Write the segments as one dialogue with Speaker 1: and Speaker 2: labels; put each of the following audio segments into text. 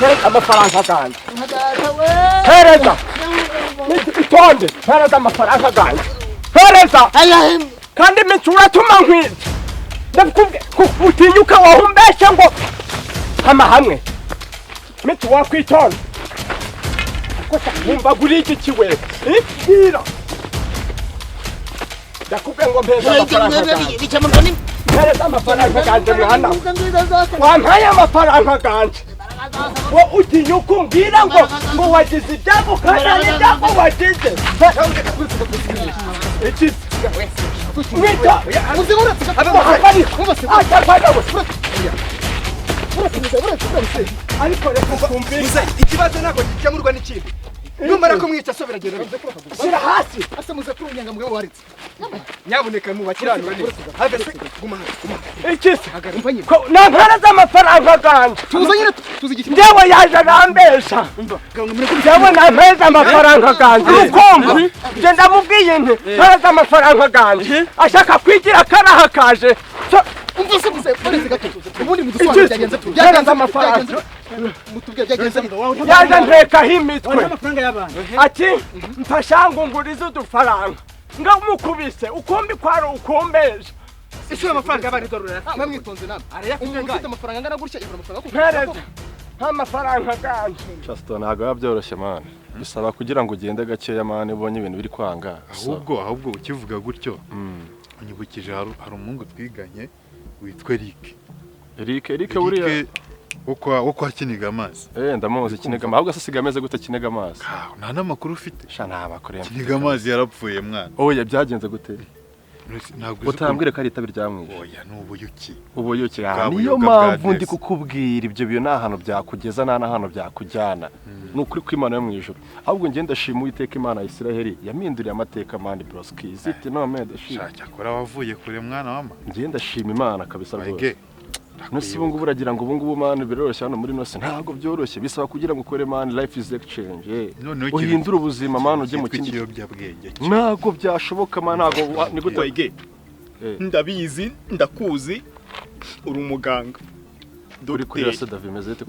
Speaker 1: amafaranga ganjye hereza itonde hereza amafaranga ganjye hereza kandi iminsi uratuma nkwiza ndakubwiye utinyuka wahumbeshye ngo hama hamwe iminsi wakwitonda wumva guri iki we bwira ndakubwiye ngo mpeza amafaranga ganjye hereza amafaranga ganjye mwana wampaye amafaranga ganjye wo utinyuka umbwira ngo wagize ibyago kandi ibyago wagize iki mwita uzibura ariko reka kumvise ikibazo nako gikemurwa n'ikindi numara ko mwica sobera gero sira hasi asa muze kuri unyanga mugabo waritse nyaboneka mu bakiranura neza have guma ikisi ko namparaza amafaranga ganje tuzigiki ndewe yaje nambesha ndewe namparaza amafaranga ganje ukumva je ndamubwiye nti mparaza amafaranga ganje ashaka kwigira karaha kaje umvise muze polisi gato ubundi mudusobanura byagenze byagenze amafaranga mutubwiye byagenze yaje nteka himitwe ati mfashangu ngurize udufaranga ngamukubise ukumbi kwaro ukombeje isi amafaranga abari dorora mwamwitonze nabo arayafite amafaranga ngana gutya ibura amafaranga nta mafaranga ganje Justin ntago yabyoroshye man bisaba kugira ngo ugende gakeya man ubonye ibintu biri kwanga ahubwo ukivuga gutyo unyibukije hari umungu twiganye witwa Eric buriya woko akiniga amazi ndamuzi kiniga amazi ahubwo asiga ameze gute kiniga amazi nta namakuru ufite sha nta makuru kiniga amazi yarapfuye mwana oya byagenze gute ntabwo utambwire ko ari itabi ryamwishe oya ubuyuki niyo mpamvu ndi kukubwira ibyo bintu ahantu byakugeza n'ahantu byakujyana nukuri kw'Imana yo mu ijuru ahubwo ngende ndashima Uwiteka Imana ya Isiraheli yaminduriye amateka mandi broski ziti no mede shaka cyakora wavuye kure mwana wama ngende ndashima Imana kabisa rwose Nusi bungu buragira ngo bungu man biroroshye hano muri nose ntago byoroshye bisaba kugira ngo ukore man life is exchange uhindura ubuzima man uje mu kindi byabwenge ntago byashoboka man ntago ni gute wige ndabizi ndakuzi uri umuganga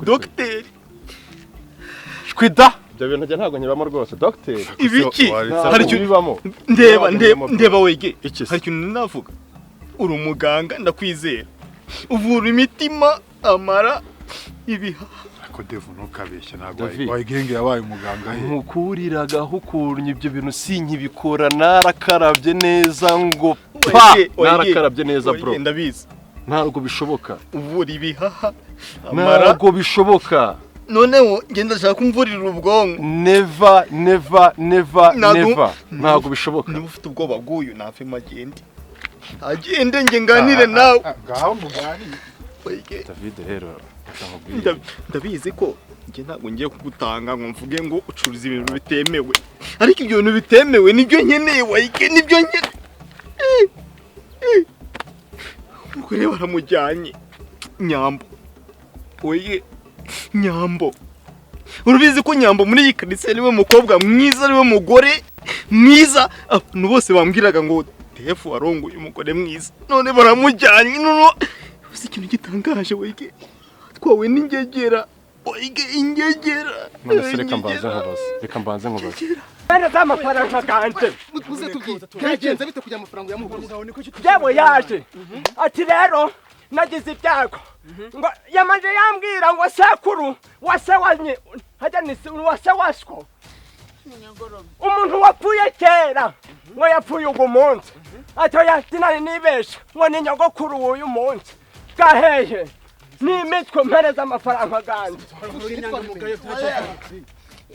Speaker 1: docteur shkwida byo bintu ntago nyibamo rwose docteur ibiki hari cyo bibamo ndeba wige hari cyo navuga uri umuganga ndakwizera uvura imitima amara ibiha ako devu ntukabeshya ntago wayigenge yabaye umuganga he nkukuriraga hukurunye ibyo bintu sinkibikora narakarabye neza ngo pa narakarabye neza bro ndabizi ntabwo bishoboka uvura ibihaha amara ntabwo bishoboka noneho ngenda ndashaka kumvurira ubwonko never ntabwo bishoboka niba ufite ubwoba bw'uyu nafe magende agende nge nganire nawe ngaho muganire David rero ndabizi ko nge ntabwo ngiye kugutanga ngo mvuge ngo ucuruza ibintu bitemewe ariko ibyo bintu bitemewe nibyo nkeneye wayike nibyo nkeneye ukuri baramujyanye Nyambo oye Nyambo urubizi ko Nyambo muri iyi kanisa niwe mukobwa mwiza niwe mugore mwiza abantu bose bambwiraga ngo Tefu arongoye umugore mwiza none baramujyanye none uzi ikintu gitangaje wege twawe n'ingegera wege ingegera
Speaker 2: none reka mbanze nkubaze
Speaker 1: Bana z'amafaranga kanje
Speaker 3: muze tubwire yagenze bite kujya amafaranga yamuguze
Speaker 1: yabo yaje ati rero nagize ibyago ngo yamanje yambwira ngo sekuru wasewanye hajya ni wasewashko umuntu wapfuye kera ngo yapfuye ugu munsi ato yatinani nibesha ngo ni nyogokuru uyu munsi gahehe ni imitwe mpereza amafaranga ganje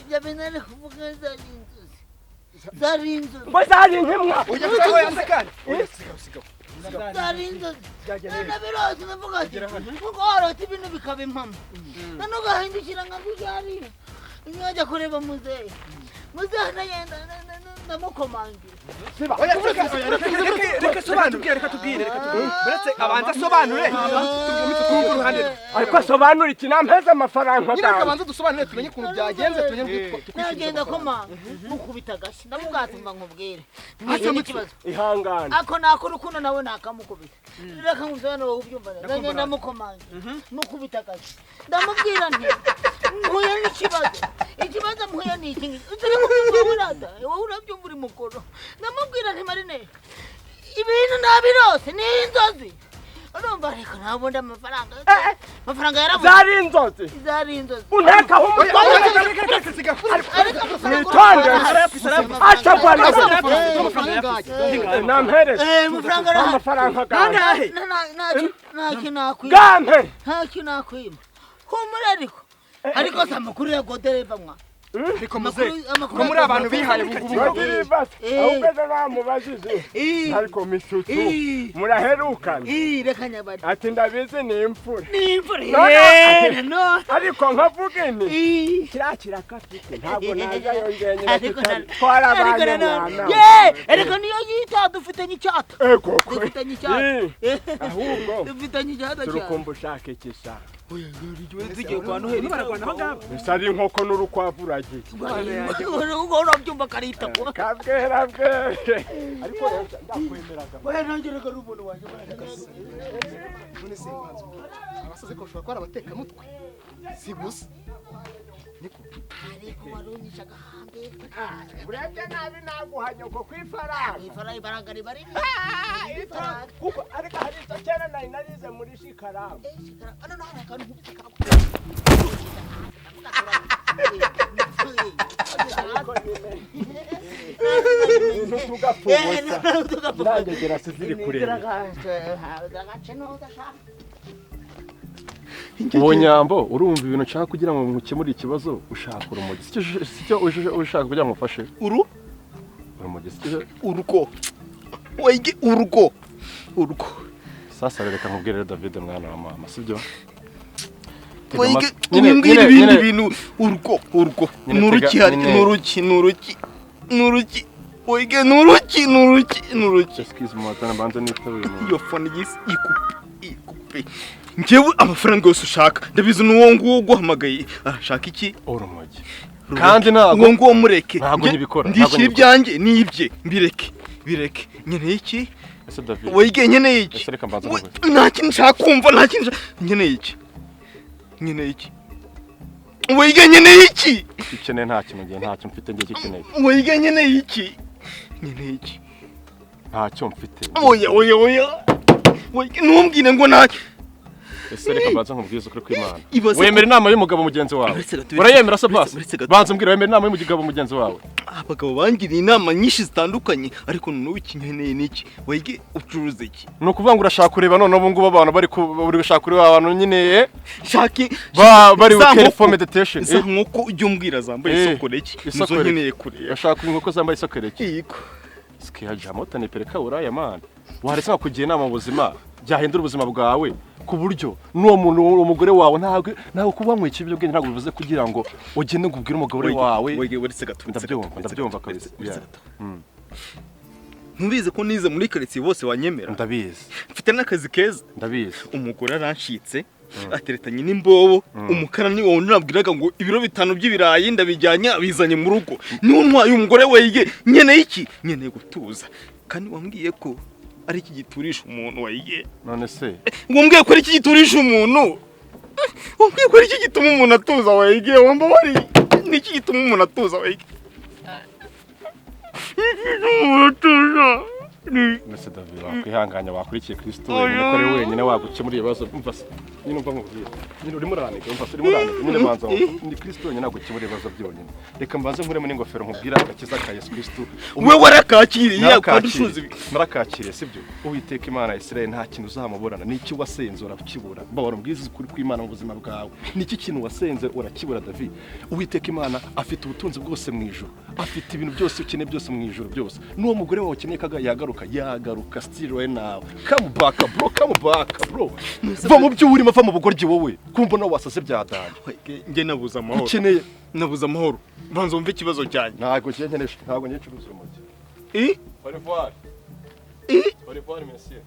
Speaker 4: ibyo bintu kuvuga zarinzu
Speaker 1: ngo zarinzimwa
Speaker 4: zarinzu nabiroze navuga ati ngo aroti ibintu bikaba impamo none ugahindukira ngo ngujari inyajya kureba muzehe nagenda ndamukomangira
Speaker 1: siba reka sobanure reka tubwire baretse abanza sobanure tubwire uruhande ariko sobanura iki nampeza amafaranga
Speaker 3: reka abanza dusobanure tumenye ukuntu byagenze tumenye
Speaker 4: twagenda komanga ukubita gashi ndamubwata mba nkubwire ni ikibazo
Speaker 1: ihangana
Speaker 4: ako nakora ukuntu nawe nakamukubita reka nkusobanure ubyumva nagenda ndamukomangira mukubita gashi ndamubwira nti mpuye n'ikibazo mpuye ni iki utari kubyumva wowe urabyumva uri mukuru ndamubwira nti Marine ibintu nabirose ni inzozi urumva ariko ntabundi amafaranga yarabuze zari inzozi
Speaker 1: unekaho nitonde acha bwana amafaranga gangahe
Speaker 4: ntacyo nakwima humura ariko si amakuru ya godereva mwa
Speaker 1: ariko muze ko muri abantu bihaye
Speaker 3: ahubwo namubajije ariko MITSUTSU muraherukana
Speaker 4: reka nyabari
Speaker 3: ati ndabizi ni imfura
Speaker 4: no
Speaker 3: ariko nkavuge nti kirakira kafite ntabwo naza yongenye twara abana
Speaker 4: ariko niyo yita dufitanye icyata dufitanye icyata
Speaker 3: ahubwo
Speaker 4: dufitanye icyata
Speaker 3: turukumva ushaka ikisa
Speaker 4: tugiye kwa Noheli
Speaker 3: bisari inkoko n'urukwavu uragiye
Speaker 4: urabyumva karita
Speaker 3: kabwera ariko ndakwemeraga
Speaker 4: nongeraga n'umuntu wanjye
Speaker 3: none se mwanzo abasaze ko ushobora kwara abateka mutwe si gusa niko
Speaker 4: ariko warunyishaga hambe
Speaker 3: urebye nabi naguhanya uko kwifaranga
Speaker 4: ifaranga ribari
Speaker 3: kuko ariko hari cyane narize muri shikaramu
Speaker 4: ano nta kantu nkubita
Speaker 3: Nangegera siziri kureba
Speaker 2: uwo nyambo urumva ibintu nshaka kugira ngo mukemure ikibazo ushaka urumogi sicyo ushaka kugira ngo ufashe urumogi sicyo
Speaker 1: urugo
Speaker 2: sasa reka nkubwire David mwana wa mama sibyo
Speaker 1: nyine ibintu urugo nuruki hari nuruki oige nuruki
Speaker 2: excuse moi tana banza nitawe
Speaker 1: iyo phone yisi ikupe ngewe amafaranga yose ushaka ndabizi nuwo nguwo guhamagaye arashaka iki
Speaker 2: urumogi kandi ntabwo
Speaker 1: uwo nguwo mureke
Speaker 2: ntabwo nibikora
Speaker 1: ndishyira ibyanjye nibye bireke nkeneye iki
Speaker 2: ese David
Speaker 1: oige nkeneye iki
Speaker 2: reka mbanza
Speaker 1: nta kintu nshaka kumva nta kintu nkeneye iki oige nkeneye iki
Speaker 2: ikeneye nta kintu ngiye nta kintu mfite ngiye kikeneye
Speaker 1: oige nkeneye iki
Speaker 2: ntacyo mfite
Speaker 1: oya ntumbwire ngo ntacyo
Speaker 2: ese reka banza nkubwize ukuri kw'Imana wemera inama y'umugabo mugenzi wawe urayemera se basi banza mbwira wemera inama y'umugabo mugenzi wawe
Speaker 1: abagabo bangiriye inama nyinshi zitandukanye ariko n'ubu ikinyeneye niki wege ucuruza iki
Speaker 2: no kuvuga ngo urashaka kureba none ubu ngubu abantu bari gushaka kureba abantu nyine
Speaker 1: shaki
Speaker 2: bari care for meditation
Speaker 1: nkuko ujye umbwira zambaye isokore iki nizo nkeneye kureba
Speaker 2: urashaka inkoko zambaye isokore iki
Speaker 1: yego
Speaker 2: skiya jamota ni pereka uraya man waretse kugira inama mu buzima byahindura ubuzima bwawe ku buryo n'uwo muntu umugore wawe ntabwo kuba mu ikibyo bwenge ntabwo bivuze kugira ngo ugende ngubwire umugore wawe
Speaker 1: wege weretse gatunze
Speaker 2: ndabyumva kabisa
Speaker 1: ntubize ko nize muri quartier bose wanyemera
Speaker 2: ndabizi
Speaker 1: mfite n'akazi keza
Speaker 2: ndabizi
Speaker 1: umugore aranshitse ateretanye n'imbobo umukara ni wowe nabwiraga ngo ibiro 5 by'ibirayi ndabijyanya bizanye mu rugo niwo ntwaye umugore wege nkeneye iki nkeneye gutuza kandi wambwiye ko ari iki giturisha umuntu wayige
Speaker 2: none se
Speaker 1: ngombwiye ko ari iki giturisha umuntu ngombwiye ko ari iki gituma umuntu atuza wayige wamba wari niki gituma umuntu atuza wayige
Speaker 2: Mese David wakwihanganya wakurikiye Kristo wenyine ko ari wenyine wagukemura ibibazo umva se nyine umva nkubwira nyine uri muranike umva se uri muranike nyine banza ni Kristo wenyine agukemura ibibazo byonyine reka mbanze nkuremo n'ingofero nkubwira agakiza ka Yesu Kristo
Speaker 1: we warakakiriye yakwadushuza
Speaker 2: narakakiriye sibyo Uwiteka Imana ya Israel nta kintu uzamuburana niki wasenze urakibura mbawara mbwiza kuri kw'Imana mu buzima bwawe niki kintu wasenze urakibura David Uwiteka Imana afite ubutunzi bwose mu ijuru afite ibintu byose ukeneye byose mu ijuru byose n'uwo mugore wawe ukeneye kaga yagaruka still right now come back bro va mu byo urimo va mu bugoryi wowe kumva no wasase byadanye
Speaker 1: nge nabuza amahoro
Speaker 2: ukeneye
Speaker 1: nabuza amahoro banzo mve ikibazo cyane
Speaker 2: ntago cyenkenesha ntago nyicuruza umuti au revoir monsieur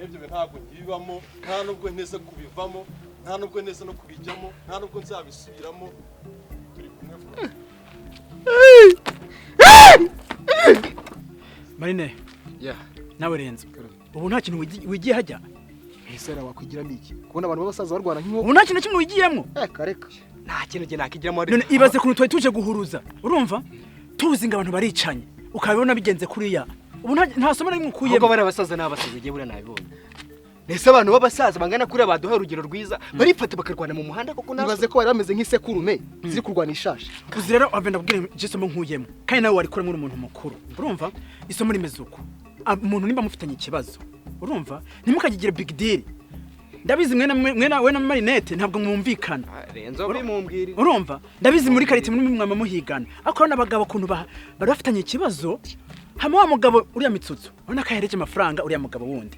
Speaker 2: ebyo ntago ngibamo nta nubwo nteze kubivamo nta nubwo nteze no kubijyamo nta nubwo nzabisubiramo turi kumwe
Speaker 5: Marine nawe renze ubu nta kintu wigiye hajya
Speaker 3: ese wakwigira niki kubona abantu b'abasaza barwana nk'inkoko
Speaker 5: ubu nta kintu kimwe wigiyemo
Speaker 3: kareka
Speaker 1: nta kintu je nakigiramo
Speaker 5: none ibaze kuntu twaye tuje guhuruza urumva tuzi ngo abantu baricanye ukabibona bigenze kuriya ubu nta somo rimwe ukuyemo
Speaker 1: ubwo bari abasaza n'abasaza giye bura nabibona nese abantu b'abasaza bangana kuri abaduha urugero rwiza barifata bakarwana mu muhanda koko
Speaker 3: ibaze ko bari bameze nk'isekurume ziri kurwana ishashi
Speaker 5: uzi rero avenda kubwira isomo nkuyemo kandi nawe wari kuremura umuntu mukuru urumva isomo rimeze uko umuntu nimba mufitanye ikibazo urumva ntimukagigire big deal ndabizi mwena we na Marinette ntabwo mwumvikana
Speaker 1: renzo bimumbwira
Speaker 5: urumva ndabizi muri karite muri mwama muhigana akora n'abagabo kuntu bari bafitanye ikibazo hamwe wa mugabo uriya MITSUTSU ubona ko yahereje amafaranga uriya mugabo wundi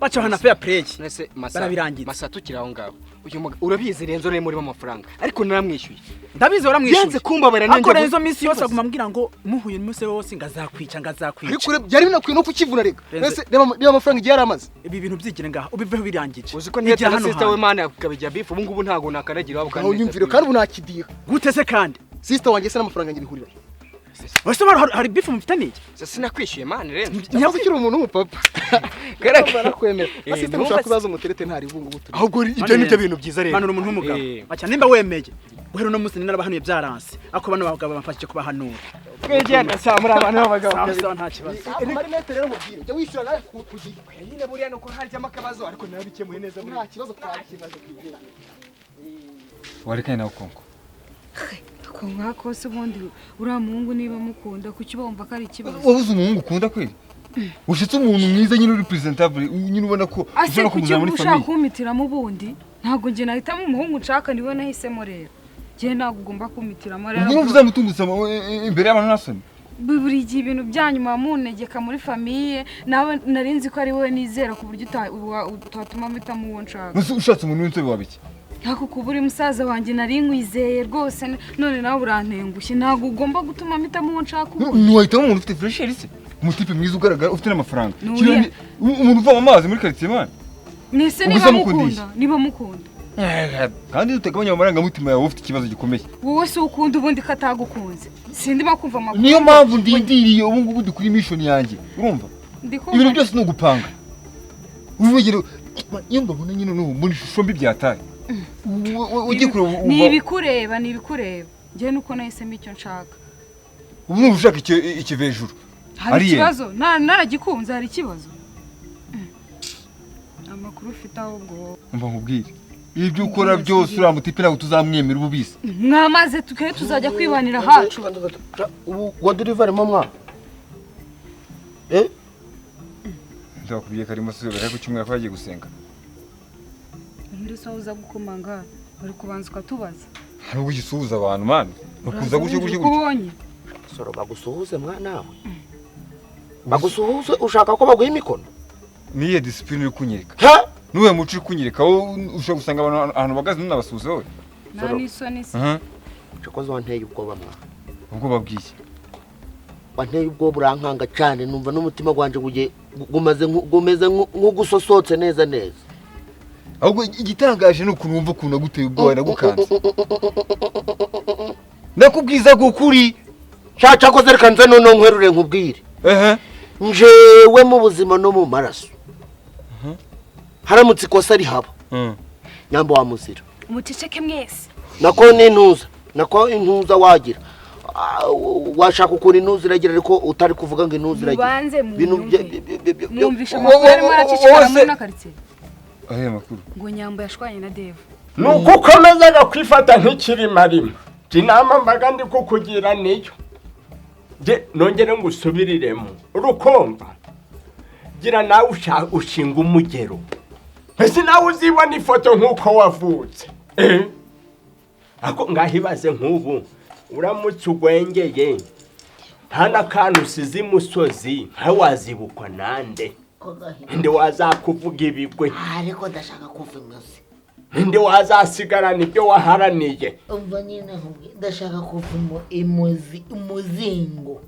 Speaker 5: bacha hana fair play
Speaker 1: nese
Speaker 5: masa
Speaker 1: tukira aho ngaho uyu mugabo urabizi renzo ne muri amafaranga ariko naramwishyuye
Speaker 5: ndabizi waramwishyuye
Speaker 1: yanze kumbabara nanje
Speaker 5: akora izo misi yose aguma mbwira ngo muhuye n'umuse wose ngazakwica
Speaker 3: ariko byari binakwiye no kukivuna rega nese reba amafaranga igiye yaramaze
Speaker 5: ibi bintu byigire ngaha ubiveho birangije
Speaker 1: uzi ko ntiyata na sister we mana yakabijya bifu ubu ngubu ntago nakaragira wabo
Speaker 3: kandi unyumvire kandi ubu nakidiha
Speaker 5: gute se kandi
Speaker 3: sister wanjye se n'amafaranga ngira ihurira
Speaker 5: wese hari beef mufitanye iki
Speaker 1: sasa nakwishyuye man renzo
Speaker 3: nyabukira umuntu w'umupapa karaka kwemera sister mushaka kubaza umuterete ntari vungu butu
Speaker 1: ahubwo ibyo nibyo bintu byiza rero
Speaker 5: manura umuntu w'umugabo acha nimba wemeye guhera no musi narabahanuye byaranse ako bano bagabo bamfashije kubahanura
Speaker 1: twegenda samura abantu b'abagabo
Speaker 5: sawa nta kibazo
Speaker 3: Marinette rero mubwire jya wishyura nawe kugira
Speaker 1: nyine buriya no ko harjyamo akabazo ariko nabikemuye neza
Speaker 3: nta kibazo twakimaze kwigira
Speaker 6: warekaye nawe konko
Speaker 7: ko nkako se ubundi uriya muhungu niba mukunda kuki bumva ko ari ikibazo
Speaker 6: wabuze umuhungu ukunda kweli ushitse umuntu mwiza nyine uri presentable nyine ubona ko
Speaker 7: ushaka kumuzana muri famille ushaka kumitiramo ubundi ntago nje nahitamo umuhungu nshaka niwe nahisemo rero je ntago ugomba kumitiramo rero
Speaker 6: niba uzamutungutsa imbere y'abantu nasoni
Speaker 7: buri gihe ibintu byanyuma munegeka muri famille nawe narinzi ko ari wowe nizera ku buryo utatuma mpitamo uwo nshaka
Speaker 6: ushatse umuntu w'inzobe wabiki
Speaker 7: Hako kuburi musaza wanjye nari nkwizeye rwose none nawe urantengushye ntago ugomba gutuma mpitamo uwo nshaka ubundi
Speaker 6: ntiwahitamo umuntu ufite fresher se umutipe mwiza ugaragara ufite n'amafaranga umuntu uva mu mazi muri quartier man
Speaker 7: nese niba mukunda
Speaker 6: kandi utegabanya amaranga mutima yawe ufite ikibazo gikomeye
Speaker 7: wowe se ukunda ubundi katagukunze sindima kumva amakuru
Speaker 6: niyo mpamvu ndindiriye ubu ngubu dukuri mission yanjye urumva ibintu byose ni ugupanga urugero iyo mbabona nyine n'ubu muri shusho mbi byataye
Speaker 7: nibikureba njye nuko nahisemo icyo nshaka
Speaker 6: ubu numva ushaka ikivejuru
Speaker 7: hari ikibazo naragikunze hari ikibazo amakuru ufite ahubwo
Speaker 6: umva nkubwire ibyo ukora byose uriya mutipe ntabwo tuzamwemera ubu bise
Speaker 7: mwamaze tukaye tuzajya kwibanira hacu
Speaker 3: ubu wadurivaremo mwa
Speaker 6: ndakubwiye karimo se bari ku cyumweru kwagiye gusenga
Speaker 7: ndetse uza gukomanga bari kubanza ukatubaza
Speaker 6: hari ubwo gisuhuza abantu man bakuza gutyo
Speaker 7: kubonye
Speaker 3: soro bagusuhuze mwana we bagusuhuze ushaka ko baguha imikono
Speaker 6: niye discipline uri kunyereka nuwe muci uri kunyereka ushaka gusanga abantu ahantu bagaze n'abasuhuze wowe
Speaker 7: nani soni se
Speaker 3: cyakoze wanteye ubwoba mwa
Speaker 6: ubwo babwiye
Speaker 3: wanteye ubwoba urankanga cyane numva n'umutima gwanje gumeze nk'ugusosotse neza
Speaker 6: ahubwo igitangaje ni ukuntu wumva ukuntu aguteye ubwoba nagukanze nakubwiza gukuri
Speaker 3: cyakoze reka nze none nkwerure nkubwire njewe mu buzima no mu maraso haramutse ikosa rihaba nyamba wa muzira
Speaker 7: umuceceke mwese
Speaker 3: nako intuza wagira washaka ukuntu intuza iragira ariko utari kuvuga ngo intuza iragira
Speaker 7: mwumvisha amakuru arimo aracicikana muri n'akaritsiye
Speaker 6: aya makuru
Speaker 7: ngo nyamba yashwanye na Dave
Speaker 8: nuko ukomezaga kwifata nk'ikirimarima inama mbaga ndi kukugira niyo nongere ngo usubiriremo urukumva gira nawe ushinga umugero ese nawe uzibona ifoto nk'uko wavutse ako ngahibaze nk'ubu uramutse ugwengeye nta n'akantu usize imusozi nkawe wazibukwa nande nde wazakuvuga ibigwe
Speaker 4: ariko ndashaka kuva imuzi
Speaker 8: nde wazasigarana ibyo waharaniye
Speaker 4: umva nyine ndashaka kuva umuzingo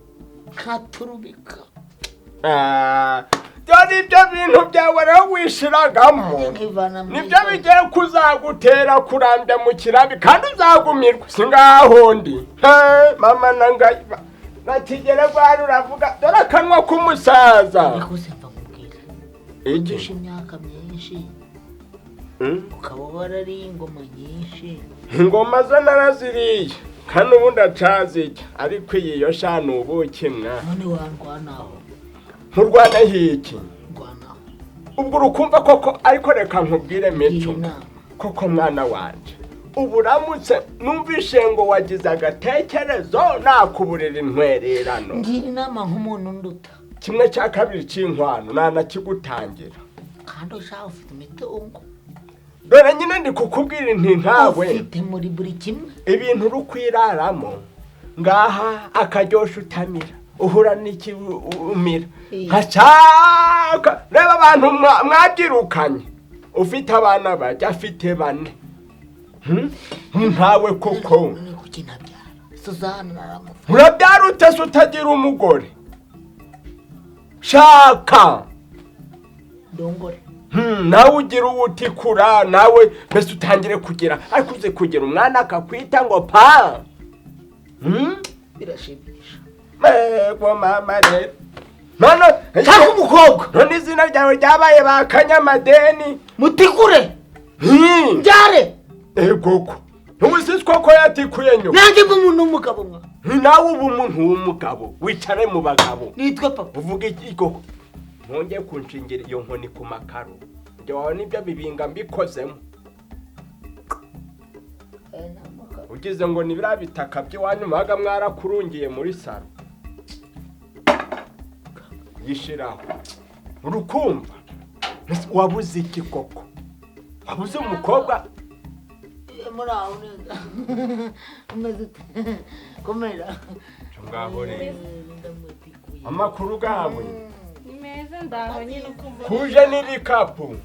Speaker 4: katurubika
Speaker 8: dore ibyo bintu byawe rero wishiragamo nibyo bigiye kuzagutera kurambya mu kirambi kandi uzagumirwa si ngaho ndi mama nangayiba natigere rwari uravuga dore akanwa k'umusaza
Speaker 4: ariko se mva mubwira ugisha imyaka myinshi nyinshi ukaba warariye ingoma nyinshi.
Speaker 8: Ingoma zo naraziriye kandi ubundi acazijya ariko iyi yo shana ubuki mwa.
Speaker 4: None warwanaho.
Speaker 8: Nkurwana hiki.
Speaker 4: Rwanaho.
Speaker 8: Ubwo urukumva koko ariko reka nkubwire Mico. Koko mwana wanje. Uburamutse numvishe ngo wagize agatekerezo nakuburira intwererano.
Speaker 4: Ngira inama nk'umuntu nduta.
Speaker 8: Kimwe cya kabiri cy'inkwano nanakigutangira.
Speaker 4: Kandi ushaka ufite imitungo.
Speaker 8: Dore nyine ndi kukubwira inti nkawe.
Speaker 4: Ufite muri buri kimwe.
Speaker 8: Ibintu rukwiraramo ngaha akaryosha utamira. Uhura n'iki umira. Hachaka reba abantu mwabyirukanye. Ufite abana bajya afite bane. Ntawe koko.
Speaker 4: Ni kuki nabyara. Suzana naramufa.
Speaker 8: Urabyara utese utagira umugore. Shaka.
Speaker 4: Dongore.
Speaker 8: Nawe ugira ubutikura nawe mbese utangire kugira ariko uze kugira umwana akakwita ngo pa.
Speaker 4: Birashimisha.
Speaker 8: Mego mama rero. None
Speaker 4: Shaka umukobwa.
Speaker 8: None izina ryawe ryabaye bakanyamadeni.
Speaker 4: Mutikure. Njare.
Speaker 8: Egoko. Nubusizwe ko yatikuye nyo.
Speaker 4: Nanjye umuntu w'umugabo mwa.
Speaker 8: Nawe ubu umuntu w'umugabo wicare mu bagabo.
Speaker 4: Nitwe papa.
Speaker 8: Uvuga iki koko? Ntonge kunshingira iyo nkoni ku makaro. Njye wawe nibyo bibinga mbikozemo. Ugize ngo nibira bitaka by'iwanyu maga mwarakurungiye muri saro. Yishiraho. Urukumva. Wabuze iki koko? Wabuze umukobwa?
Speaker 4: Muri aho neza. Umeze komera.
Speaker 8: Ngaho rero. Amakuru gawe.
Speaker 7: Ni meza ndaho nyine ukumva.
Speaker 8: Kuje n'ibikapu.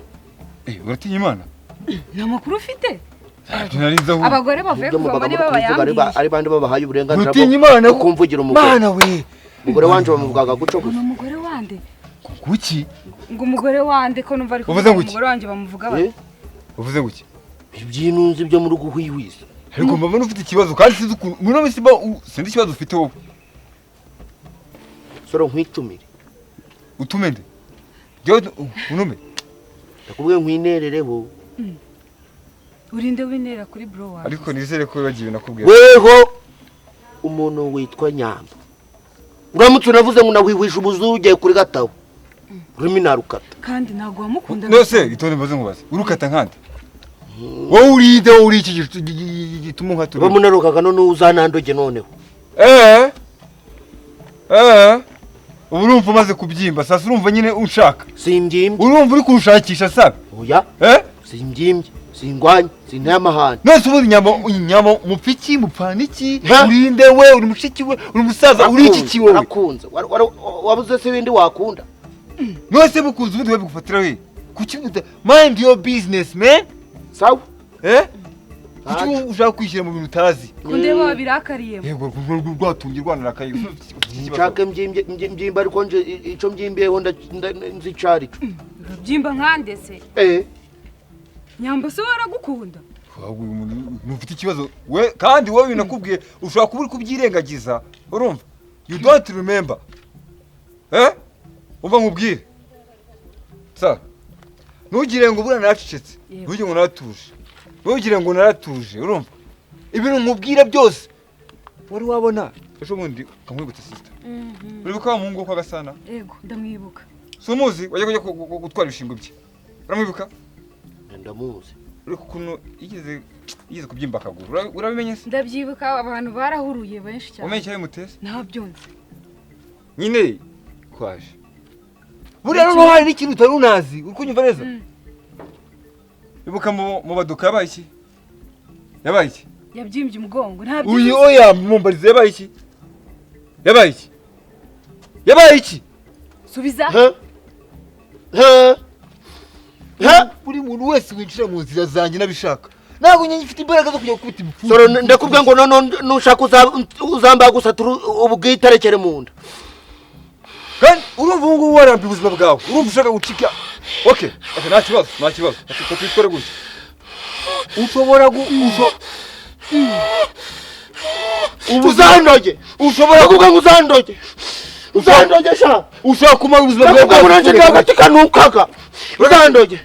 Speaker 6: Uratinya Imana?
Speaker 7: Nta makuru ufite?
Speaker 6: Tunarinzaho.
Speaker 7: Abagore bavuye kuvoma niba bayambwiye.
Speaker 9: Ari bandi babahaye uburenganzira
Speaker 6: Uratinya Imana
Speaker 9: kumvugira umugore.
Speaker 6: Mana we.
Speaker 9: Umugore wanje bamuvugaga guco gusa.
Speaker 7: Umugore wande.
Speaker 6: Kuki?
Speaker 7: Ngo umugore wande ko numva ariko umugore wanje bamuvuga bati.
Speaker 6: Uvuze guki?
Speaker 9: Ibyinunzi byo mu rugo hwiwisa.
Speaker 6: Ariko mbona ufite ikibazo kandi sinzi ukuntu muri wese sindi ikibazo ufite wowe.
Speaker 9: Soro nkwitumire.
Speaker 6: Utumende. Jyo unume.
Speaker 9: Ndakubwiye nkwinerereho.
Speaker 7: Urinde winera kuri bro wawe.
Speaker 6: Ariko nizere ko bagiye nakubwiye.
Speaker 9: Weho umuntu witwa Nyamba. Uramutse unavuze ngo nawiwisha ubuzuge kuri gataho. Urimi narukata.
Speaker 7: Kandi ntago wamukunda.
Speaker 6: Nose itonde mbaze nkubaze. Urukata nkande. Wowe urinde uri iki gituma nkatura.
Speaker 9: Bamunarukaga none uzanandoge noneho.
Speaker 6: Urumva umaze kubyimba sasa urumva nyine unshaka.
Speaker 9: Simbyimye.
Speaker 6: Urumva uri kunshakisha sabe.
Speaker 9: Oya. Simbyimye. Singwanye. Sintaya amahane.
Speaker 6: Nose ubundi nyama mupfiki mupfaniki. Urinde we uri mushiki we uri musaza uri iki ki wowe.
Speaker 9: Akunze. Wabuze se bindi wakunda.
Speaker 6: Nose bukunze ubundi we bigufatira we. Kuki mind your business man.
Speaker 9: Sawa.
Speaker 6: Kuki ushaka kwishyira mu bintu utazi?
Speaker 7: Kundeba babirakariyemo.
Speaker 6: Yego rwatungirwa narakaye.
Speaker 9: Nshaka mbyimba ariko nje ico mbyimbiyeho nzicarico.
Speaker 7: Byimba nkande se. Nyamba se waragukunda.
Speaker 6: Ufite ikibazo we kandi wowe binakubwiye ushaka kuburi kubyirengagiza urumva you don't remember umva nkubwire sa ntugire ngo ubura naracecetse ntugire ngo naratuje ntugire ngo naratuje urumva ibintu nkubwira byose wari wabona ejo bundi kamwibutse sister uribuka wa muhungu kwa Gasana
Speaker 7: yego ndamwibuka
Speaker 6: sumuzi wajya gutwara ibishingo bye uramwibuka
Speaker 9: ndamuzi
Speaker 6: uri kuno igeze kubyimba akaguru urabimenye se
Speaker 7: ndabyibuka abantu barahuruye benshi cyane
Speaker 6: umenye cyawe mutese
Speaker 7: ntabyonze
Speaker 6: nyine kwaje buriya no hari n'ikintu utari unazi uri kunyumva neza ibuka mu baduka yabaye iki
Speaker 7: yabyimbye umugongo ntabyo
Speaker 6: uyu oya mumbarize yabaye iki
Speaker 7: subiza
Speaker 6: buri muntu wese winjira mu nzira zanjye nabishaka ntabwo nyine ifite imbaraga zo kujya gukubita ibipfu
Speaker 9: soro ndakubwira ngo none nushaka uzamba gusatura ubwitarekere mu nda
Speaker 6: kandi urumva ubu ngubu warambiye ubuzima bwawe urumva ushaka gucika okay nta kibazo twitware gutya ushobora
Speaker 9: uzandoge ushobora kuvuga ngo uzandoge uzandogesha
Speaker 6: ushaka kumara ubuzima bwawe
Speaker 9: bwose unanjye agatika nukaga uzandoge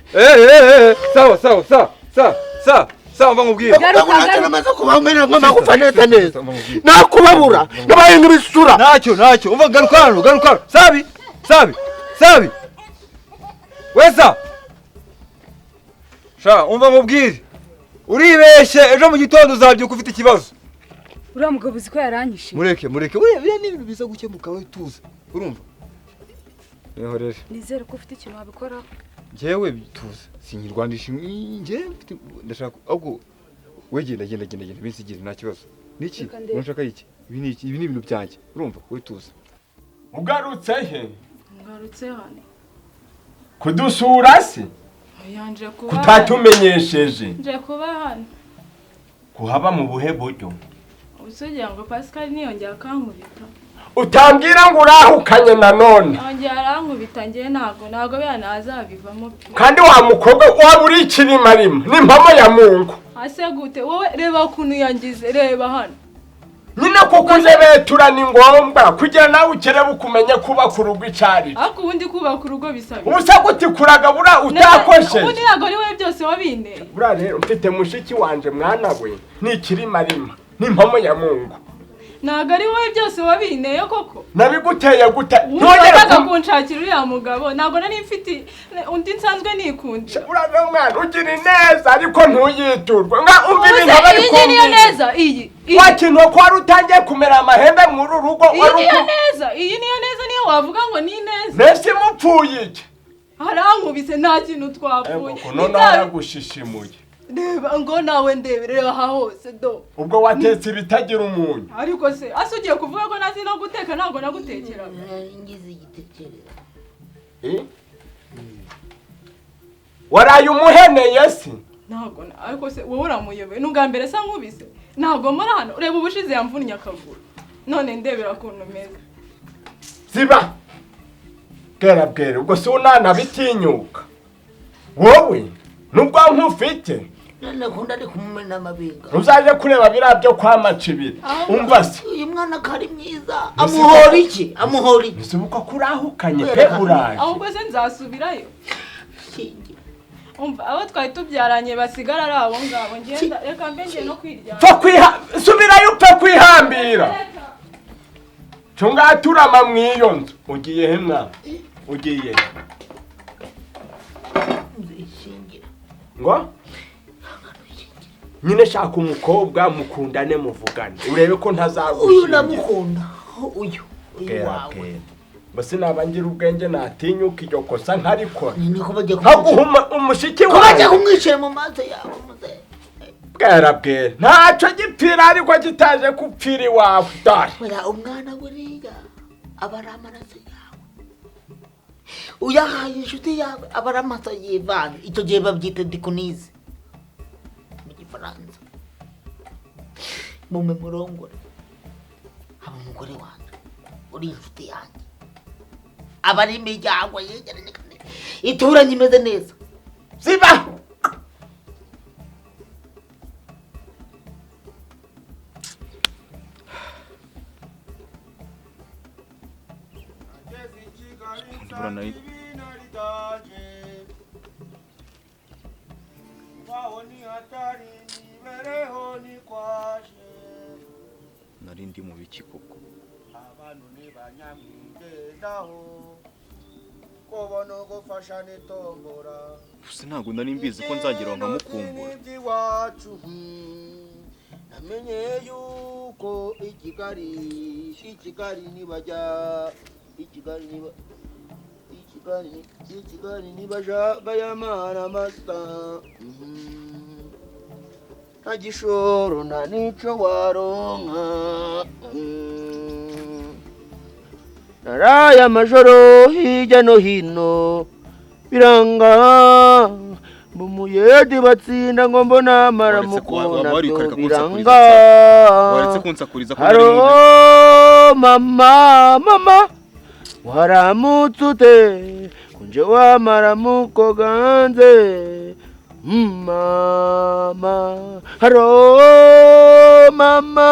Speaker 6: sawa mva nkubwire
Speaker 9: unanjye namaze kubamena nk'amagufa neza nakubabura nabaye nk'ibisura
Speaker 6: ntacyo umva garuka hano sabi wesa sha umva nkubwire uribeshye ejo mu gitondo uzabyuka ufite ikibazo
Speaker 7: uriya mugabo uzi ko yaranyishe
Speaker 6: mureke biriya ni ibintu biza gukemuka wowe tuza urumva niho rero
Speaker 7: nizere ko ufite ikintu wabikoraho
Speaker 6: njyewe tuza sinyirwanisha njyewe ndashaka ahubwo we genda binsigire nta kibazo niki unashaka iki ibi ni ibintu byanjye urumva wowe tuza
Speaker 8: ugarutse he
Speaker 7: ngarutse hano
Speaker 8: kudusura se
Speaker 7: yanje kuba
Speaker 8: kutatumenyesheje
Speaker 7: nje kuba hano
Speaker 8: kuhaba mu buhe buryo
Speaker 7: usugira ngo Pascal niyongera kankubita
Speaker 8: utambwira ngo urahukanye nanone
Speaker 7: yongera arankubita ngiye ntago yanazabivamo
Speaker 8: kandi wa mukobwa waba uri ikirimarima n'impamo ya Mungu
Speaker 7: ase gute wowe reba ukuntu yangize reba hano
Speaker 8: nyine kuko uzebetura ni ngombwa kugira nawe ukerebe ukumenya kuba ku rugo icari
Speaker 7: ariko ubundi kuba ku rugo bisaba
Speaker 8: ubusa guti kuragabura utakosheje
Speaker 7: ubundi ntago ari wowe byose wabinteye
Speaker 8: buriya rero mfite mushiki wanje mwana we ni ikirimarima n'impamo ya Mungu
Speaker 7: ntago ari wowe byose wabinteye koko
Speaker 8: nabiguteye gute
Speaker 7: ntongera kunshakira uriya mugabo ntago nari mfite undi nsanzwe nikunda
Speaker 8: uriya mwana ugira neza ariko ntuyiturwe nga umva ibintu bari
Speaker 7: kumva iyi niyo neza iyi
Speaker 8: wakintu ko wari utangiye kumera amahembe muri rugo
Speaker 7: iyi niyo neza niyo wavuga ngo ni neza
Speaker 8: nese mupfuye iki
Speaker 7: harankubise nta kintu twapfuye
Speaker 8: none aragushishimuye
Speaker 7: reba ngo nawe ndeberera aha hose do
Speaker 8: ubwo watetse ibitagira umunyu
Speaker 7: ariko se ase ugiye kuvuga ko nazi no guteka ntabwo nagutekera
Speaker 4: ngize igitekereza
Speaker 8: waraye umuheneye se
Speaker 7: ntabwo ariko se wowe uramuyoboye n'ubwa mbere sa nkubise ntabwo muri hano reba ubushize yamvunnye akaguru none ndebera ukuntu meze
Speaker 8: ziba bwera ubwo si unanabitinyuka wowe nubwo nkufite
Speaker 4: nakunda ari kumumena amabinga
Speaker 8: uzaje kureba biriya byo kwamacibira umva se
Speaker 4: uyu mwana kari mwiza amuhora iki
Speaker 8: bisubuka kurahukanye pe buraje
Speaker 7: ahubwo se nzasubirayo umva abo twari tubyaranye basigara ari abo ngabo ngenda reka mbe ngiye no kwiryama
Speaker 8: subirayo upfa kwihambira tungaturama mw'iyo nzu ugiye he mwana ugiye ngo nyine shaka umukobwa mukundane muvugane urebe ko ntazagushingira
Speaker 4: uyu namukunda uyu
Speaker 8: wawe bose nabangira ubwenge natinyuka iryo kosa nkarikora
Speaker 4: niko bagiye
Speaker 8: nkaguha umushiki wawe
Speaker 4: bagiye kumwicira mu maso yawe muze
Speaker 8: bwera ntacyo gipfira ariko kitaje kupfira iwawe dore
Speaker 4: oya umwana buriya aba ari amaraso yawe uyahaye inshuti yawe aba ari amaraso y'ivana icyo gihe babyita dikonize mu gifaransa mume murongore haba umugore wanjye uri inshuti yanjye aba ari imiryango yegeranye ituranye imeze neza
Speaker 8: ziba
Speaker 10: nari ndi mu biki koko
Speaker 11: abantu ntibanyamwigendaho kubona ugufasha n'itombora
Speaker 10: gusa ntabwo nari mbizi ko nzagira nkamukumbura
Speaker 11: namenye yuko ikigali nibajya ikigali nibaja bayamara masta nta gishoro nta nico waronka naraye amajoro hirya no hino biranga umuyedi batsinda ngo mbona amaramukona byo biranga haro mama waramutse ute kunje wamaramuko ganze mama haro mama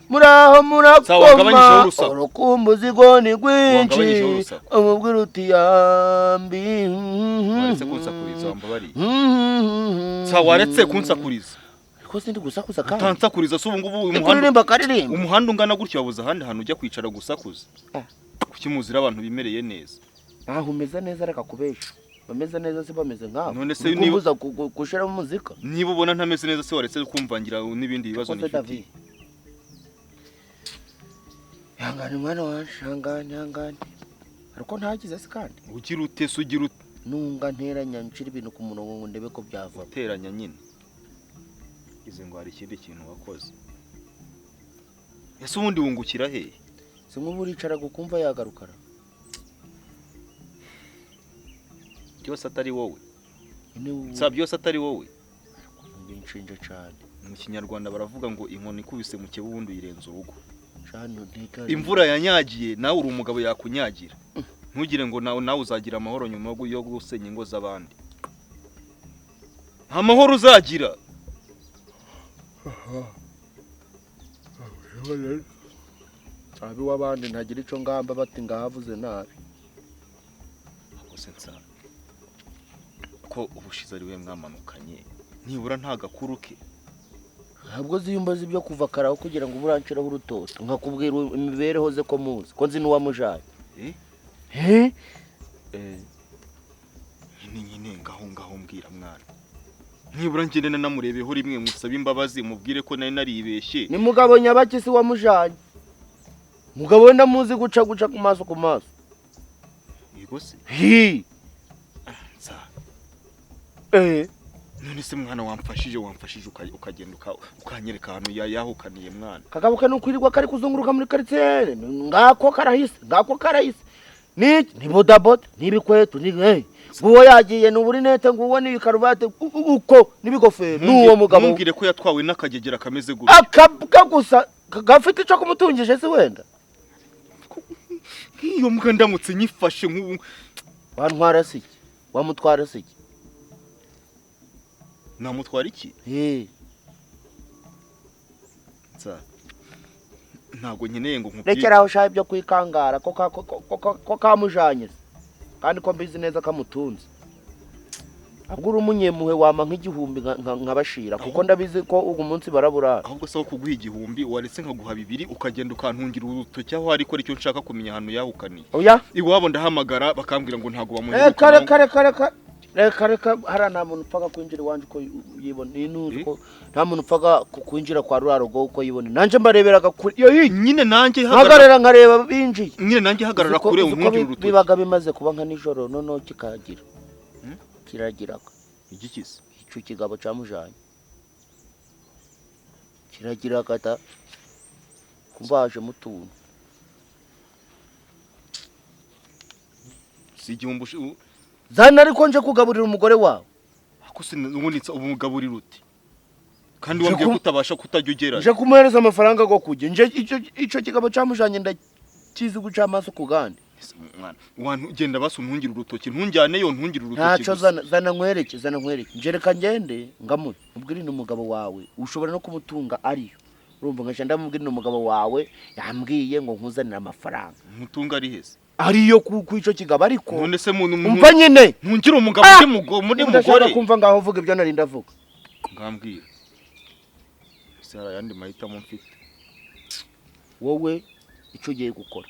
Speaker 9: muraho
Speaker 10: Sawa, gabanyije
Speaker 9: murakoma
Speaker 10: urusaku.
Speaker 9: urukumbuzi go ni
Speaker 10: Wagabanyije
Speaker 9: rwinshi
Speaker 10: urusaku.
Speaker 9: umubwira uti yambi
Speaker 10: waretse kunsakuriza wambabariye Sawa, waretse kunsakuriza
Speaker 9: ko sindi gusakuza kandi
Speaker 10: utansakuriza se ubu ngubu
Speaker 9: kuririmba karirimba
Speaker 10: umuhanda ungana gutyo wabuze ahandi hantu ujya kwicara gusakuza kuki muzira abantu bimereye neza
Speaker 9: aho umeze neza reka kubesha bameze neza se bameze nk'abo
Speaker 10: none se
Speaker 9: nibuza gushiramo muzika
Speaker 10: niba ubona ntameze neza se waretse kumvangira n'ibindi bibazo nifite
Speaker 9: yangane mwana wanje yangane ariko ntagize se kandi
Speaker 10: ugira ute se ugira ute
Speaker 9: nunga nteranya nshira ibintu ku murongo ngo ndebe ko byava
Speaker 10: teranya nyine ize ngo hari ikindi kintu wakoze ese ubundi wungukira he
Speaker 9: se nk'ubu uricara gukumva yagarukara
Speaker 10: byose atari wowe sa byose atari wowe
Speaker 9: binshinja cyane
Speaker 10: mu kinyarwanda baravuga ngo inkoni ikubise mu kibu ubundi uyirenza urugo
Speaker 9: imvura
Speaker 10: yanyagiye nawe uri umugabo yakunyagira ntugire ngo nawe uzagira amahoro nyuma yo gusenya ingo z'abandi nta mahoro uzagira
Speaker 9: abi w'abandi ntagira ico ngamba bati ngahavuze nabi
Speaker 10: akose nsa ko ubushize ari we mwamanukanye nibura nta gakuru ke
Speaker 9: ntabwo ziyumbaza ibyo kuva karaho kugira ngo uburanshiraho urutoto nkakubwira imibereho ze ko muzi ko nzi n'uwamujaye
Speaker 10: nyine ngaho mbwira mwana nibura ngende namurebeho rimwe musaba imbabazi mubwire ko nari naribeshye
Speaker 9: ni mugabo nyabakisi wamujanye mugabo wenda muzi guca ku maso
Speaker 10: yego se nsa none se mwana wamfashije ukagenda ukanyereka ahantu yahukaniye mwana
Speaker 9: kagabuka n'ukwirirwa kari kuzunguruka muri quartier ngako karahise ni bodaboda n'ibikweto ni buwo yagiye n'uburinete nguwo n'ibikarubate uko n'ibigofero n'uwo mugabo
Speaker 10: mumbwire ko yatwawe n'akagegera kameze gutya
Speaker 9: akabwa gusa gafite ico kumutungije se wenda
Speaker 10: iyo mbwa ndamutse nyifashe nk'ubu
Speaker 9: wantwara siki wamutwara siki
Speaker 10: namutwara iki ntabwo nkeneye ngo nkubwire
Speaker 9: rekeraho shaye byo kwikangara ko kamujanye kandi ko mbizi neza kamutunze ahubwo umunyemuhe wama nk'igihumbi nkabashira kuko ndabizi ko ugu munsi baraburara
Speaker 10: ahubwo se kuguha igihumbi waretse nkaguha bibiri ukagenda ukantungira urutoki aho ari ko icyo nshaka kumenya ahantu yahukaniye
Speaker 9: oya
Speaker 10: iwabo ndahamagara bakambwira ngo ntago
Speaker 9: bamuheruka reka hara nta muntu upfaga kwinjira iwanje uko yibona inuzi ko nta muntu upfaga kwinjira kwa rurarogo uko yibona nanje mbareberaga kuri yo
Speaker 10: nyine nanjye
Speaker 9: hagarara nkareba binjiye
Speaker 10: nyine nanjye hagarara kure umwunjira urutoki
Speaker 9: bibaga bimaze kuba nka nijoro nono kikagira kiragiraga
Speaker 10: igikisi
Speaker 9: ico kigabo camujanye kiragiraga ta kumbaje mutuntu
Speaker 10: si igihumbi
Speaker 9: zana ariko nje kugaburira umugore wawe
Speaker 10: akose ubunitsa umugaburira uti kandi wambwiye kutabasha kutajya ugera
Speaker 9: nje kumuhereza amafaranga go kujye nje ico kigabo camujanye ndakizi guca amaso kugande
Speaker 10: mwana wantugenda basuntungira urutoki ntunjyane yo ntungira urutoki
Speaker 9: ntaco zana nkwereke nje reka ngende ngamuri ubwire ni umugabo wawe ushobora no kumutunga ariyo urumva ngasha ndamubwire ni umugabo wawe yambwiye ngo nkuzanira amafaranga
Speaker 10: mutunga ari hese
Speaker 9: ariyo kwico kigabo ariko
Speaker 10: none se
Speaker 9: umva nyine
Speaker 10: ntungira umugabo muri mugore
Speaker 9: kumva ngaho uvuga ibyo nari ndavuga
Speaker 10: ngambwira se yandi mahitamo mfite
Speaker 9: wowe icyo ugiye gukora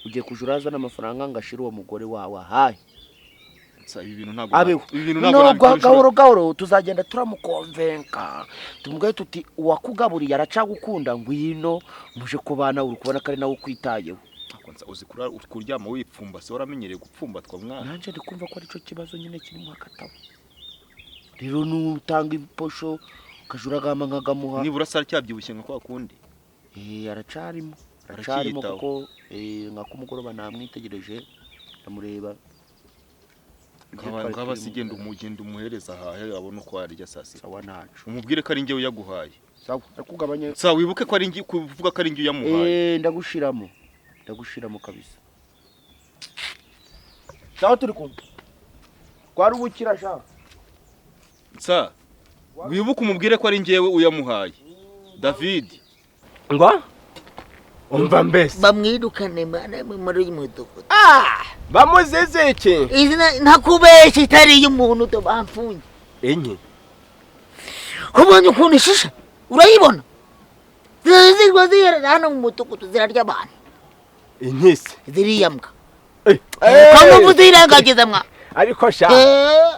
Speaker 9: ugiye kujuraza n'amafaranga ngashira uwo mugore wawe hayi
Speaker 10: ibi bintu
Speaker 9: ntabwo gahoro tuzagenda turamukonvenka tumubwiye tuti uwakugaburiye aracagukunda ngwino muje kubana uri kubona ko ari nawe ukwitayeho
Speaker 10: uzi kuryama wipfumba se waramenyereye gupfumbatwa mwana
Speaker 9: nanje ndikumva ko arico kibazo nyine kirimo akatabo rero nutanga imposho kajuragama nkagamuha
Speaker 10: nibura sara cyabyibushye nka kwa kundi
Speaker 9: aracarimo kuko nkakumugoroba namwitegereje ndamureba
Speaker 10: ngaba sigenda umuhereza hahe abone uko arya sasa
Speaker 9: sawa nacu
Speaker 10: umubwire ko ari ngiye uyaguhaye
Speaker 9: sawa akugabanye
Speaker 10: sawa wibuke ko ari ngiye kuvuga ko ari ngiye uyamuhaye
Speaker 9: ndagushiramo kabisa sawa turi kumwe kwari ubukira sha
Speaker 10: wibuke umubwire ko ari ngiye uyamuhaye David
Speaker 9: ngwa
Speaker 8: umva mbese
Speaker 4: bamwirukane mana muri uyu mudugudu
Speaker 8: bamuzize iki
Speaker 4: izina ntakubeshya itari y'umuntu to bamfunye
Speaker 8: enye
Speaker 4: ubonye ukuntu ishisha urayibona zizigwa ziyerera hano mu mudugudu zirarya abantu
Speaker 8: inkisi
Speaker 4: ziriyambwa kandi ubu zirengagiza mwa
Speaker 8: ariko sha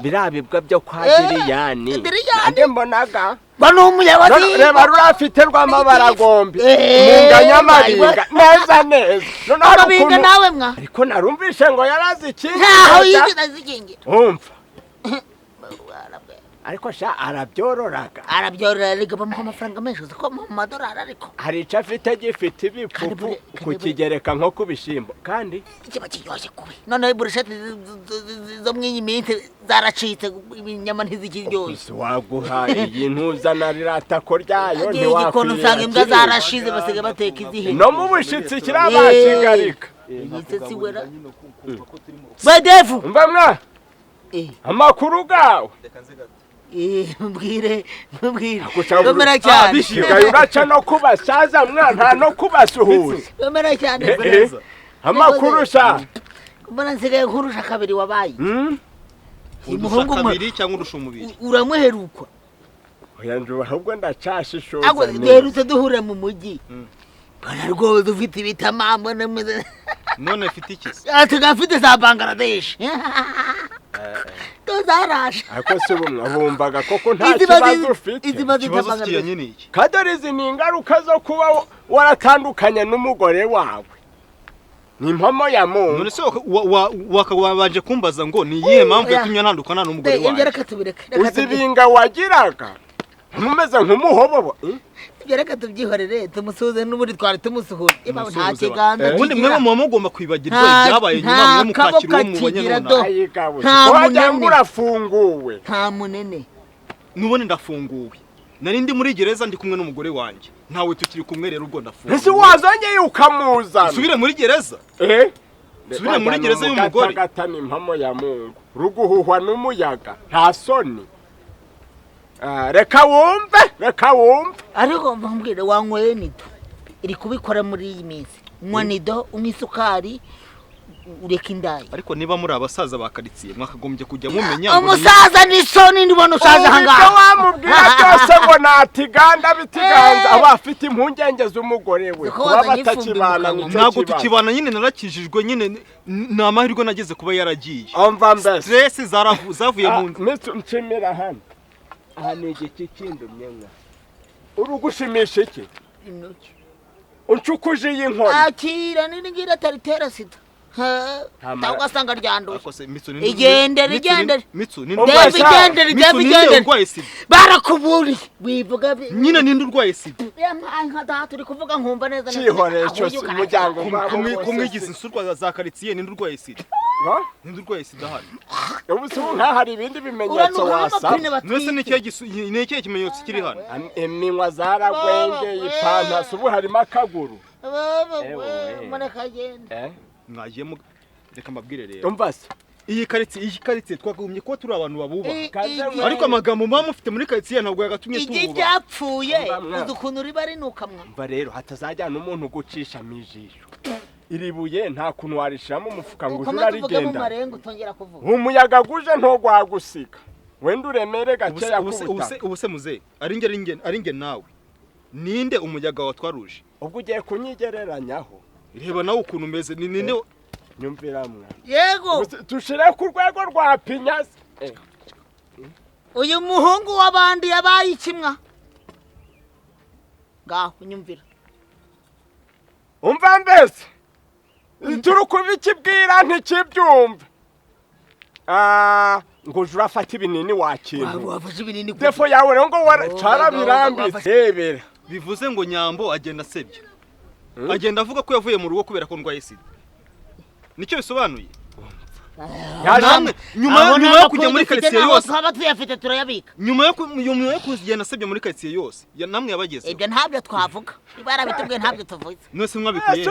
Speaker 8: birabibwa byo kwa Diriyani ande mbonaga
Speaker 4: bano umuyobozi
Speaker 8: reba rurafite rw'amabara gombi munganya maringa neza neza
Speaker 4: noneho binga nawe mwa
Speaker 8: ariko narumvishe ngo yarazi iki
Speaker 4: ntaho yigize zikingira
Speaker 8: umva ariko sha arabyororaka
Speaker 4: ariko bamuha amafaranga menshi ko mu madolari ariko
Speaker 8: hari icyo afite gifite ibipfupu kukigereka nko ku bishyimbo kandi
Speaker 4: kiba kiryoshye kubi noneho iburusheti zo mw'iyi minsi zaracitse inyama ntizikiryoshye
Speaker 8: waguha iyi ntuzana riratako ryayo
Speaker 4: ntiwakwiriye usanga imbwa zarashize basigaye bateka izihe
Speaker 8: no mu bushitsi kirabakigarika
Speaker 4: igitsitsi wera badevu
Speaker 8: mba mwa amakuru gawe
Speaker 4: mbwire
Speaker 8: gomera cyane bishigaye uraca no kubasaza mwana no kubasuhuza
Speaker 4: gomera cyane
Speaker 8: amakuru sha
Speaker 4: mbona nsigaye kurusha kabiri wabaye
Speaker 10: umuhungu kabiri cyangwa urusha umubiri
Speaker 4: uramuherukwa
Speaker 8: oya njuba ahubwo ndacashishoza
Speaker 4: agwa derutse duhure mu mujyi bana rwose ufite ibitamambo
Speaker 10: none afite iki
Speaker 4: tugafite za Bangladesh tuzarasha
Speaker 8: ako se bumvaga koko nta kibazo ufite
Speaker 10: ikibazo kiye iki
Speaker 8: kadorizi ni ingaruka zo kuba waratandukanye n'umugore wawe ni impamo ya muntu
Speaker 10: none se wakabanje kumbaza ngo ni yihe mpamvu yatumye ntandukana n'umugore wawe
Speaker 8: uzibinga wagiraga numeze nk'umuhobobo
Speaker 4: reka tubyihorere tumusuze n'ubundi twari tumusuhuje nta kiganza
Speaker 10: ubundi mwe mugomba kwibagirwa ibyabaye nyuma mwe mukakira uwo mubonye
Speaker 8: none urafunguwe
Speaker 4: nta munene
Speaker 10: nubone ndafunguwe nari ndi muri gereza ndi kumwe n'umugore wanjye ntawe tukiri kumwe rero ubwo ndafunguwe
Speaker 8: ese wazongeye ukamuza
Speaker 10: subire muri gereza subire muri gereza y'umugore
Speaker 8: gatani impamo ya Mungu ruguhuhwa n'umuyaga nta soni reka wumve
Speaker 4: ariko mbwire wanyweye nido iri kubikora muri iyi minsi nywa nido unywa isukari ureka indayi
Speaker 10: ariko niba muri abasaza bakaritsiye mwakagombye kujya mumenya
Speaker 4: umusaza ni soni ndibona ushaje ahangaha
Speaker 8: wamubwira byose ngo natiganda bitiganza aba afite impungenge z'umugore we kuba batakibana
Speaker 10: ntabwo tukibana nyine narakijijwe nyine ni amahirwe nageze kuba yaragiye stress zavuye mu
Speaker 8: nzu nshimira hano aha ni igiti kindi umwenga urugushimisha iki
Speaker 4: intoki
Speaker 8: uncukuje iyi nkoni
Speaker 4: akira ngira taritera sida cyangwa asanga ryanduye igendere barakuburiye wivuga
Speaker 10: nyine ninde urwaye sida
Speaker 4: nka data turi kuvuga nkumva neza
Speaker 8: cyihoreye cyose umuryango
Speaker 10: kumwigiza insurwa za karitsiye ninde urwaye sida ninde urwaye sida hano
Speaker 8: ubu nka hari ibindi bimenyetso wasa
Speaker 10: mwese ni ikihe kimenyetso kiri hano
Speaker 8: iminwa zaragwengeye ipantasi ubu harimo akaguru
Speaker 10: mwagiye reka mbabwire rero
Speaker 8: umva se
Speaker 10: iyi karitsiye twagumye kuba turi abantu babubaha ariko amagambo muba mufite muri karitsiye ntabwo yagatumye tububaha
Speaker 4: igihe cyapfuye uzi ukuntu riba rinuka mwa
Speaker 8: mva rero hatazajyana umuntu ugucisha mu ijisho iri buye nta kuntu warishiramo umufuka ngo uje urarigenda umuyaga guje ntogwagusiga wenda uremere gakeya kubuta
Speaker 10: ubu se muze ari nge nawe ninde umuyaga watwaruje
Speaker 8: ubwo ugiye kunyigereranyaho
Speaker 10: reba nawe ukuntu umeze ni ninde
Speaker 8: nyumvira mwa
Speaker 4: yego
Speaker 8: tushire ku rwego rwa pinyasi
Speaker 4: uyu muhungu w'abandi yabaye ikimwa ngaho nyumvira
Speaker 8: umva mbese turi kubikibwira ntikibyumve ngo uje urafata ibinini wakintu defo yawe rero ngo carabirambitse rebera
Speaker 10: bivuze ngo Nyambo agenda asebya agenda avuga ko yavuye mu rugo kubera ko ndwaye sida nicyo bisobanuye
Speaker 5: nyuma yo kujya muri quartier yose
Speaker 4: twaba tuyafite turayabika
Speaker 5: nyuma yo kugenda nasebye muri quartier yose namwe yabageze
Speaker 4: ibyo ntabyo twavuga barabitubwiye ntabyo tuvuze
Speaker 5: mwese mwabikuye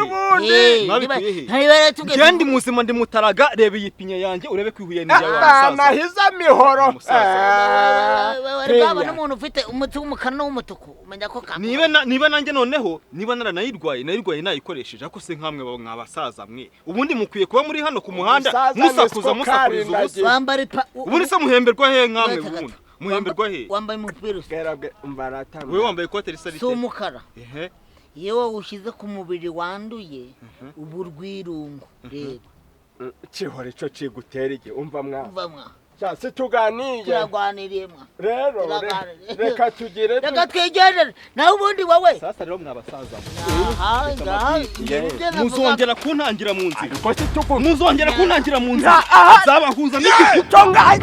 Speaker 4: kandi
Speaker 5: muzima ndi mutaraga reba iyi pinya yanjye urebe kwihuye n'ijya wasaza
Speaker 8: nahiza mihoro
Speaker 4: baba n'umuntu ufite umuti w'umukara n'umutuku umenya ko
Speaker 5: niba nanjye noneho niba naranayirwaye nayikoresheje ako se nkamwe mwabasaza mwe ubundi mukwiye kuba muri hano ku muhanda musakuza
Speaker 4: wambare
Speaker 5: ubundi se muhemberwa he nkamwe ubundi muhemberwa he
Speaker 4: wambaye umupira
Speaker 5: wewe wambaye ikote risa rite
Speaker 4: umukara yewe ushize ku mubiri wanduye ubu rwirungu reba
Speaker 8: kihore ico cigutereye umva mwa
Speaker 4: cyase
Speaker 8: tuganiye
Speaker 4: turaganiriye mwa
Speaker 8: rero reka tugire
Speaker 4: reka twigendere naho ubundi wowe
Speaker 5: sasa rero mwabasaza
Speaker 4: muzongera
Speaker 5: kuntangira mu nzira muzongera kuntangira mu nzira zabahuza n'iki
Speaker 8: tonga